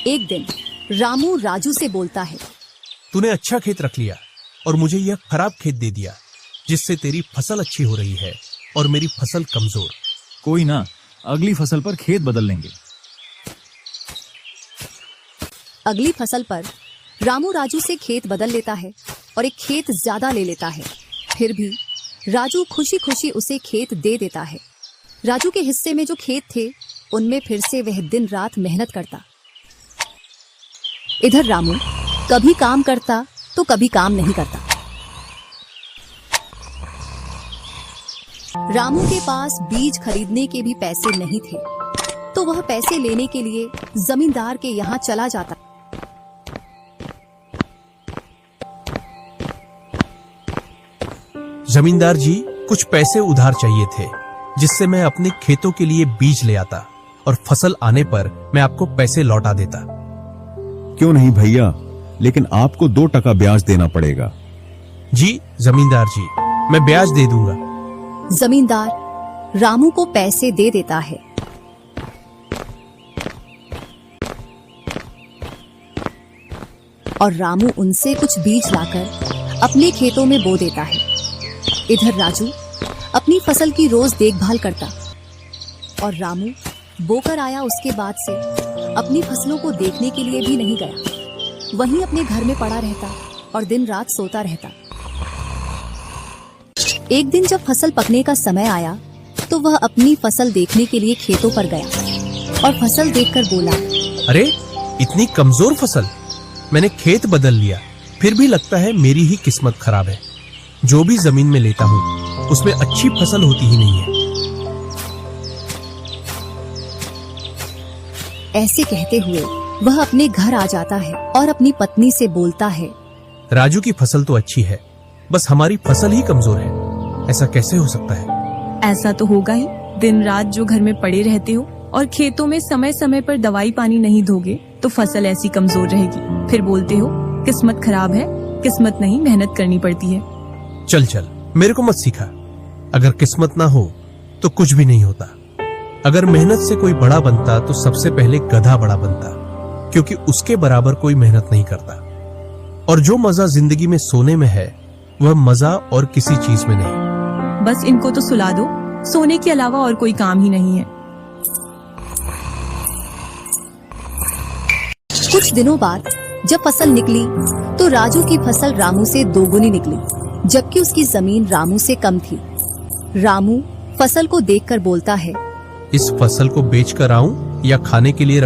एक दिन रामू राजू से बोलता है, तूने अच्छा खेत रख लिया और मुझे यह खराब खेत दे दिया, जिससे तेरी फसल अच्छी हो रही है और मेरी फसल कमजोर। कोई ना, अगली फसल पर खेत बदल लेंगे। अगली फसल पर रामू राजू से खेत बदल लेता है और एक खेत ज्यादा ले लेता है। फिर भी राजू खुशी खुशी उसे खेत दे देता है। राजू के हिस्से में जो खेत थे उनमें फिर से वह दिन रात मेहनत करता। इधर रामू कभी काम करता तो कभी काम नहीं करता। रामू के पास बीज खरीदने के भी पैसे नहीं थे, तो वह पैसे लेने के लिए जमींदार के यहाँ चला जाता। जमींदार जी, कुछ पैसे उधार चाहिए थे, जिससे मैं अपने खेतों के लिए बीज ले आता और फसल आने पर मैं आपको पैसे लौटा देता। क्यों नहीं भैया, लेकिन आपको 2% ब्याज देना पड़ेगा। जी जमींदार जी, मैं ब्याज दे दूंगा। जमींदार रामू को पैसे दे देता है। और रामू उनसे कुछ बीज लाकर अपने खेतों में बो देता है। इधर राजू अपनी फसल की रोज देखभाल करता और रामू बोकर आया उसके बाद से अपनी फसलों को देखने के लिए भी नहीं गया। वहीं अपने घर में पड़ा रहता और दिन रात सोता रहता। एक दिन जब फसल पकने का समय आया तो वह अपनी फसल देखने के लिए खेतों पर गया और फसल देखकर बोला, अरे इतनी कमजोर फसल! मैंने खेत बदल लिया, फिर भी लगता है मेरी ही किस्मत खराब है। जो भी जमीन में लेता हूँ उसमें अच्छी फसल होती ही नहीं है। ऐसे कहते हुए वह अपने घर आ जाता है और अपनी पत्नी से बोलता है, राजू की फसल तो अच्छी है, बस हमारी फसल ही कमजोर है। ऐसा कैसे हो सकता है? ऐसा तो होगा ही। दिन रात जो घर में पड़े रहते हो और खेतों में समय समय पर दवाई पानी नहीं दोगे तो फसल ऐसी कमजोर रहेगी। फिर बोलते हो किस्मत खराब है। किस्मत नहीं, मेहनत करनी पड़ती है। चल चल, मेरे को मत सिखा। अगर किस्मत ना हो तो कुछ भी नहीं होता। अगर मेहनत से कोई बड़ा बनता तो सबसे पहले गधा बड़ा बनता, क्योंकि उसके बराबर कोई मेहनत नहीं करता। और जो मजा जिंदगी में सोने में है वह मजा और किसी चीज में नहीं। बस इनको तो सुला दो, सोने के अलावा और कोई काम ही नहीं है। कुछ दिनों बाद जब फसल निकली तो राजू की फसल रामू से 2 गुनी निकली, जबकि उसकी जमीन रामू से कम थी। रामू फसल को देखकर बोलता है, इस फसल को बेच कर आऊं या खाने के लिए